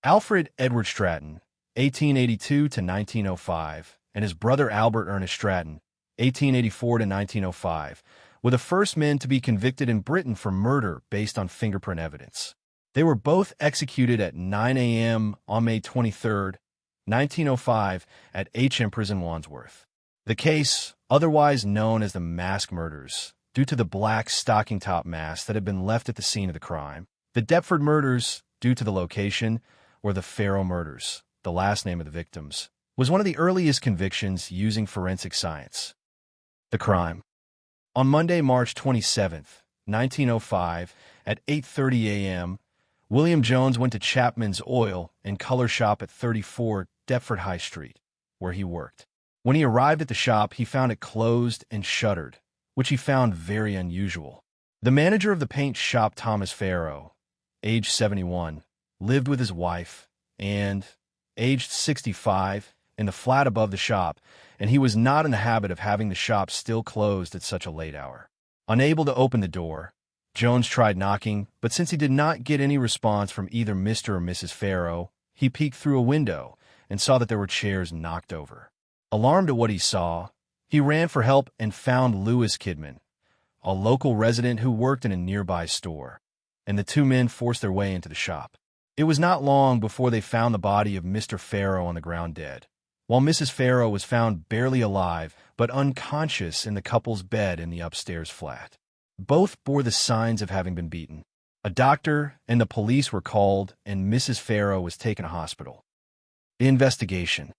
Alfred Edward Stratton, 1882 to 1905, and his brother Albert Ernest Stratton, 1884 to 1905, were the first men to be convicted in Britain for murder based on fingerprint evidence. They were both executed at 9 a.m. on May 23, 1905, at H.M. Prison Wandsworth. The case, otherwise known as the Mask Murders, due to the black stocking-top mask that had been left at the scene of the crime. The Deptford Murders, due to the location, or the Farrow Murders, the last name of the victims, was one of the earliest convictions using forensic science. The crime. On Monday, March 27, 1905, at 8:30 a.m., William Jones went to Chapman's Oil and Color Shop at 34 Deptford High Street, where he worked. When he arrived at the shop, he found it closed and shuttered, which he found very unusual. The manager of the paint shop, Thomas Farrow, aged 71, lived with his wife and, aged 65, in the flat above the shop, and he was not in the habit of having the shop still closed at such a late hour. Unable to open the door, Jones tried knocking, but since he did not get any response from either Mr. or Mrs. Farrow, he peeked through a window and saw that there were chairs knocked over. Alarmed at what he saw, he ran for help and found Lewis Kidman, a local resident who worked in a nearby store, and the two men forced their way into the shop. It was not long before they found the body of Mr. Farrow on the ground dead, while Mrs. Farrow was found barely alive but unconscious in the couple's bed in the upstairs flat. Both bore the signs of having been beaten. A doctor and the police were called, and Mrs. Farrow was taken to hospital. The investigation.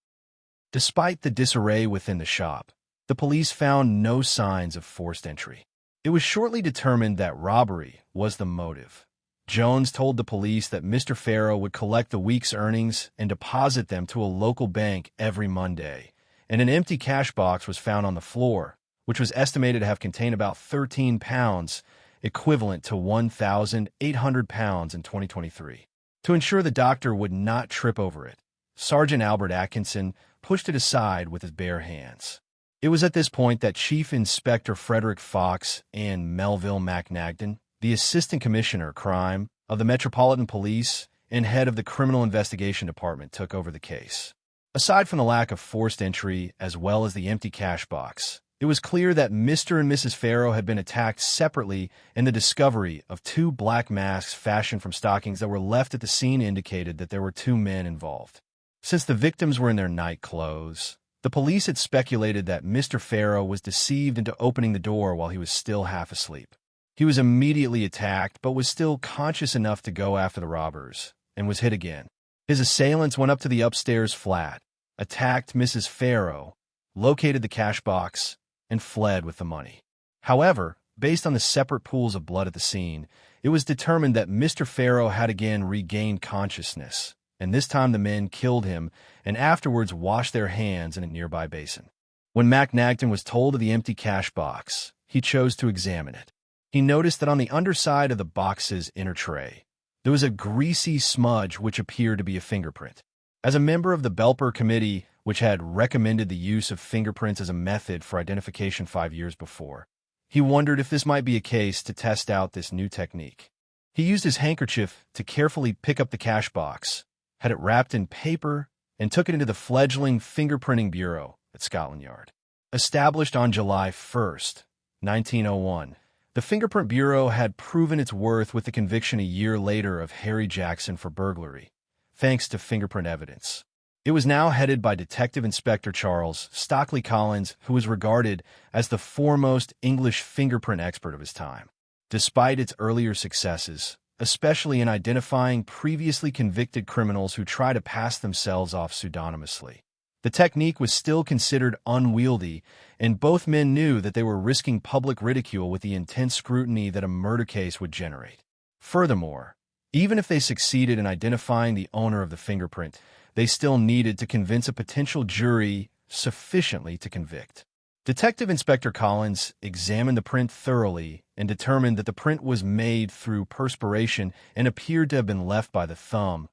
Despite the disarray within the shop, the police found no signs of forced entry. It was shortly determined that robbery was the motive. Jones told the police that Mr. Farrow would collect the week's earnings and deposit them to a local bank every Monday, and an empty cash box was found on the floor, which was estimated to have contained about 13 pounds, equivalent to 1,800 pounds in 2023. To ensure the doctor would not trip over it, Sergeant Albert Atkinson pushed it aside with his bare hands. It was at this point that Chief Inspector Frederick Fox and Melville McNagden, the Assistant Commissioner, Crime, of the Metropolitan Police and head of the Criminal Investigation Department, took over the case. Aside from the lack of forced entry as well as the empty cash box, it was clear that Mr. and Mrs. Farrow had been attacked separately, and the discovery of two black masks fashioned from stockings that were left at the scene indicated that there were two men involved. Since the victims were in their night clothes, the police had speculated that Mr. Farrow was deceived into opening the door while he was still half asleep. He was immediately attacked, but was still conscious enough to go after the robbers, and was hit again. His assailants went up to the upstairs flat, attacked Mrs. Farrow, located the cash box, and fled with the money. However, based on the separate pools of blood at the scene, it was determined that Mr. Farrow had again regained consciousness, and this time the men killed him and afterwards washed their hands in a nearby basin. When McNagden was told of the empty cash box, he chose to examine it. He noticed that on the underside of the box's inner tray, there was a greasy smudge which appeared to be a fingerprint. As a member of the Belper Committee, which had recommended the use of fingerprints as a method for identification 5 years before, he wondered if this might be a case to test out this new technique. He used his handkerchief to carefully pick up the cash box, had it wrapped in paper, and took it into the fledgling Fingerprinting Bureau at Scotland Yard. Established on July 1st, 1901, the Fingerprint Bureau had proven its worth with the conviction a year later of Harry Jackson for burglary, thanks to fingerprint evidence. It was now headed by Detective Inspector Charles Stockley Collins, who was regarded as the foremost English fingerprint expert of his time. Despite its earlier successes, especially in identifying previously convicted criminals who try to pass themselves off pseudonymously, the technique was still considered unwieldy, and both men knew that they were risking public ridicule with the intense scrutiny that a murder case would generate. Furthermore, even if they succeeded in identifying the owner of the fingerprint, they still needed to convince a potential jury sufficiently to convict. Detective Inspector Collins examined the print thoroughly and determined that the print was made through perspiration and appeared to have been left by the thumb,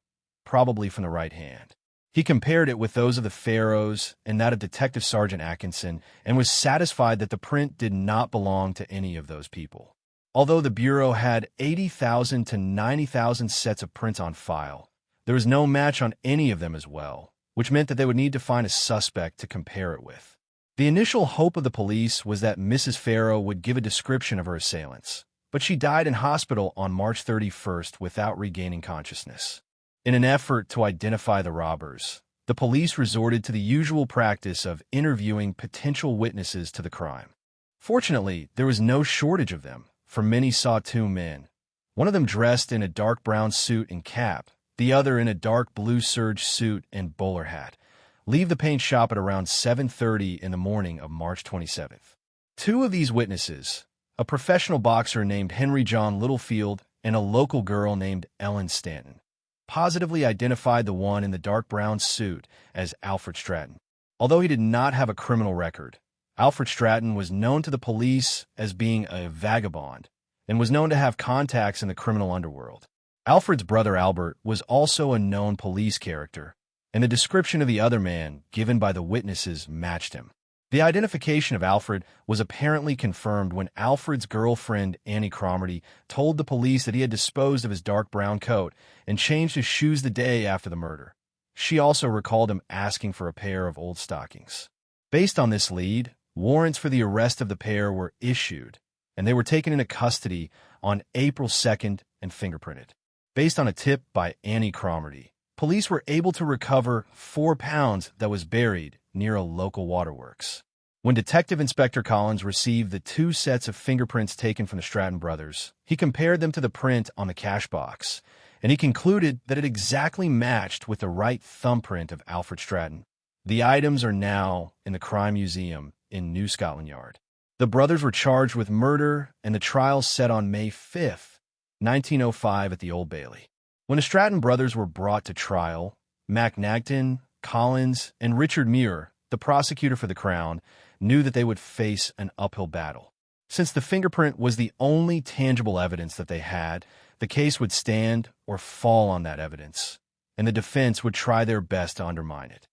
probably from the right hand. He compared it with those of the Farrows and that of Detective Sergeant Atkinson, and was satisfied that the print did not belong to any of those people. Although the Bureau had 80,000 to 90,000 sets of prints on file, There was no match on any of them as well, which meant that they would need to find a suspect to compare it with. The initial hope of the police was that Mrs. Farrow would give a description of her assailants, but she died in hospital on March 31st without regaining consciousness. In an effort to identify the robbers, the police resorted to the usual practice of interviewing potential witnesses to the crime. Fortunately, there was no shortage of them, for many saw two men. One of them dressed in a dark brown suit and cap, the other in a dark blue serge suit and bowler hat, leave the paint shop at around 7:30 in the morning of March 27th. Two of these witnesses, a professional boxer named Henry John Littlefield and a local girl named Ellen Stanton, positively identified the one in the dark brown suit as Alfred Stratton. Although he did not have a criminal record, Alfred Stratton was known to the police as being a vagabond and was known to have contacts in the criminal underworld. Alfred's brother Albert was also a known police character, and the description of the other man given by the witnesses matched him. The identification of Alfred was apparently confirmed when Alfred's girlfriend, Annie Cromarty, told the police that he had disposed of his dark brown coat and changed his shoes the day after the murder. She also recalled him asking for a pair of old stockings. Based on this lead, warrants for the arrest of the pair were issued, and they were taken into custody on April 2nd and fingerprinted. Based on a tip by Annie Cromarty, police were able to recover 4 pounds that was buried near a local waterworks. When Detective Inspector Collins received the 2 sets of fingerprints taken from the Stratton brothers, he compared them to the print on the cash box, and he concluded that it exactly matched with the right thumbprint of Alfred Stratton. The items are now in the Crime Museum in New Scotland Yard. The brothers were charged with murder, and the trial set on May 5th, 1905 at the Old Bailey. When the Stratton brothers were brought to trial, McNagton, Collins, and Richard Muir, the prosecutor for the Crown, knew that they would face an uphill battle. Since the fingerprint was the only tangible evidence that they had, the case would stand or fall on that evidence, and the defense would try their best to undermine it.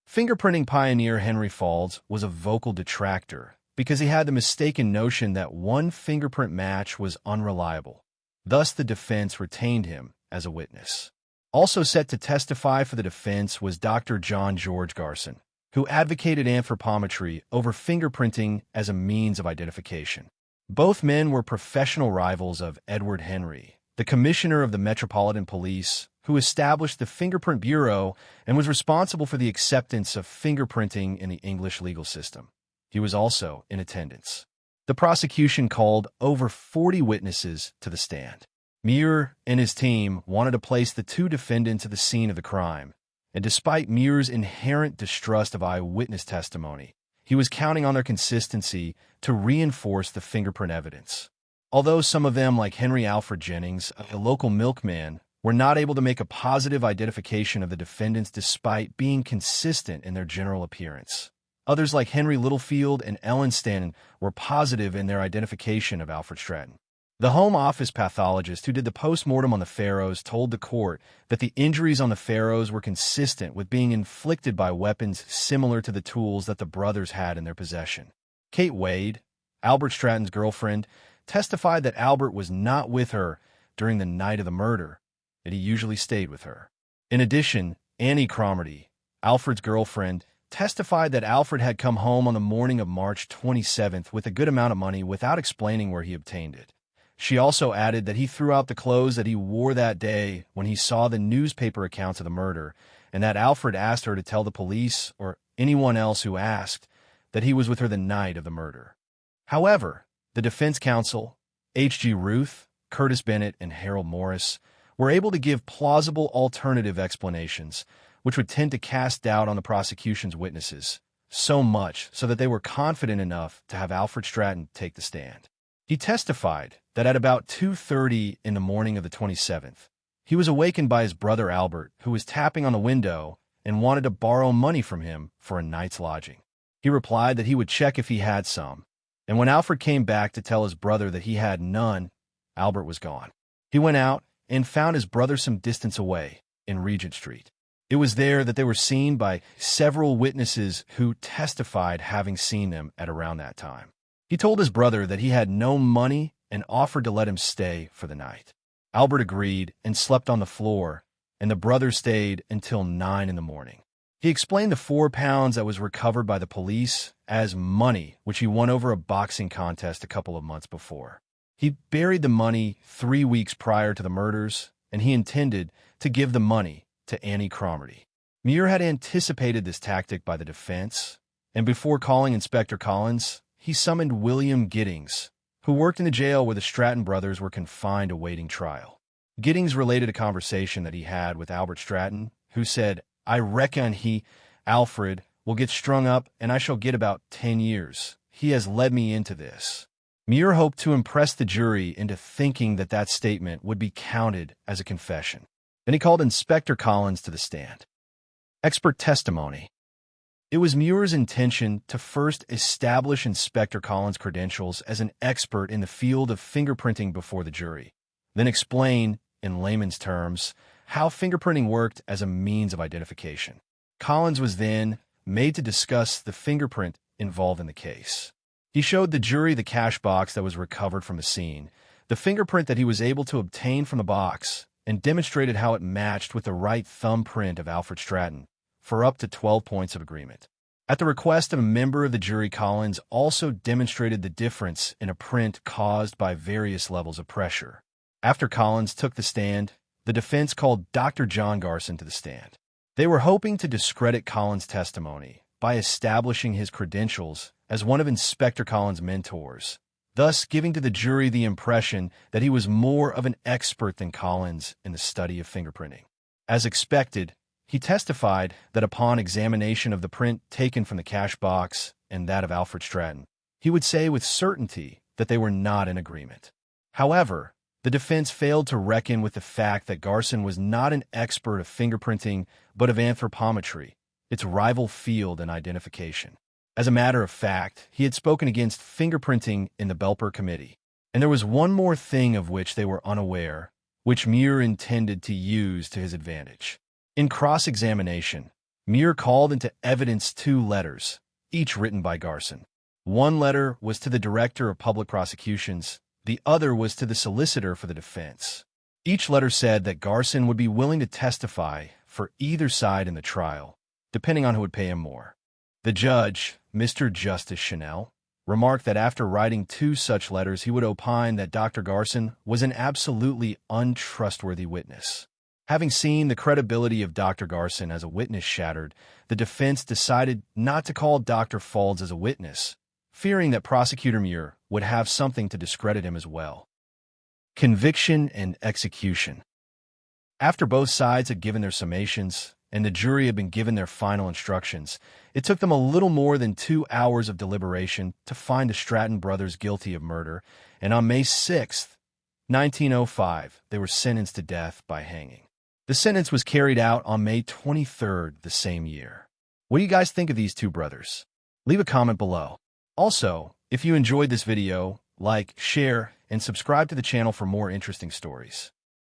Fingerprinting pioneer Henry Faulds was a vocal detractor because he had the mistaken notion that one fingerprint match was unreliable. Thus, the defense retained him as a witness. Also set to testify for the defense was Dr. John George Garson, who advocated anthropometry over fingerprinting as a means of identification. Both men were professional rivals of Edward Henry, the commissioner of the Metropolitan Police, who established the Fingerprint Bureau and was responsible for the acceptance of fingerprinting in the English legal system. He was also in attendance. The prosecution called over 40 witnesses to the stand. Muir and his team wanted to place the 2 defendants at the scene of the crime, and despite Muir's inherent distrust of eyewitness testimony, he was counting on their consistency to reinforce the fingerprint evidence. Although some of them, like Henry Alfred Jennings, a local milkman, were not able to make a positive identification of the defendants despite being consistent in their general appearance. Others, like Henry Littlefield and Ellen Stanton, were positive in their identification of Alfred Stratton. The Home Office pathologist who did the post-mortem on the Farrows told the court that the injuries on the Farrows were consistent with being inflicted by weapons similar to the tools that the brothers had in their possession. Kate Wade, Albert Stratton's girlfriend, testified that Albert was not with her during the night of the murder, that he usually stayed with her. In addition, Annie Cromarty, Alfred's girlfriend, testified that Alfred had come home on the morning of March 27th with a good amount of money without explaining where he obtained it. She also added that he threw out the clothes that he wore that day when he saw the newspaper accounts of the murder, and that Alfred asked her to tell the police or anyone else who asked that he was with her the night of the murder. However, the defense counsel, H.G. Ruth, Curtis Bennett, and Harold Morris, were able to give plausible alternative explanations, which would tend to cast doubt on the prosecution's witnesses, so much so that they were confident enough to have Alfred Stratton take the stand. He testified that at about 2:30 in the morning of the 27th, he was awakened by his brother Albert, who was tapping on the window and wanted to borrow money from him for a night's lodging. He replied that he would check if he had some, and when Alfred came back to tell his brother that he had none, Albert was gone. He went out and found his brother some distance away in Regent Street. It was there that they were seen by several witnesses who testified having seen them at around that time. He told his brother that he had no money and offered to let him stay for the night. Albert agreed and slept on the floor, and the brother stayed until 9 in the morning. He explained the 4 pounds that was recovered by the police as money, which he won over a boxing contest a couple of months before. He buried the money 3 weeks prior to the murders, and he intended to give the money to Annie Cromarty. Muir had anticipated this tactic by the defense, and before calling Inspector Collins, he summoned William Giddings, who worked in the jail where the Stratton brothers were confined awaiting trial. Giddings related a conversation that he had with Albert Stratton, who said, "I reckon Alfred, will get strung up and I shall get about 10 years. He has led me into this." Muir hoped to impress the jury into thinking that that statement would be counted as a confession. Then he called Inspector Collins to the stand. Expert testimony. It was Muir's intention to first establish Inspector Collins' credentials as an expert in the field of fingerprinting before the jury, then explain, in layman's terms, how fingerprinting worked as a means of identification. Collins was then made to discuss the fingerprint involved in the case. He showed the jury the cash box that was recovered from the scene, the fingerprint that he was able to obtain from the box, and demonstrated how it matched with the right thumbprint of Alfred Stratton for up to 12 points of agreement. At the request of a member of the jury, Collins also demonstrated the difference in a print caused by various levels of pressure. After Collins took the stand, the defense called Dr. John Garson to the stand. They were hoping to discredit Collins' testimony by establishing his credentials as one of Inspector Collins' mentors, thus giving to the jury the impression that he was more of an expert than Collins in the study of fingerprinting. As expected, he testified that upon examination of the print taken from the cash box and that of Alfred Stratton, he would say with certainty that they were not in agreement. However, the defense failed to reckon with the fact that Garson was not an expert of fingerprinting, but of anthropometry, its rival field in identification. As a matter of fact, he had spoken against fingerprinting in the Belper Committee, and there was one more thing of which they were unaware, which Muir intended to use to his advantage. In cross-examination, Muir called into evidence 2 letters, each written by Garson. One letter was to the Director of Public Prosecutions, the other was to the solicitor for the defense. Each letter said that Garson would be willing to testify for either side in the trial, depending on who would pay him more. The judge, Mr. Justice Chanel, remarked that after writing 2 such letters, he would opine that Dr. Garson was an absolutely untrustworthy witness. Having seen the credibility of Dr. Garson as a witness shattered, the defense decided not to call Dr. Faulds as a witness, fearing that Prosecutor Muir would have something to discredit him as well. Conviction and execution. After both sides had given their summations, and the jury had been given their final instructions, it took them a little more than 2 hours of deliberation to find the Stratton brothers guilty of murder, and on May 6, 1905, they were sentenced to death by hanging. The sentence was carried out on May 23rd the same year. What do you guys think of these 2 brothers? Leave a comment below. Also, if you enjoyed this video, like, share, and subscribe to the channel for more interesting stories.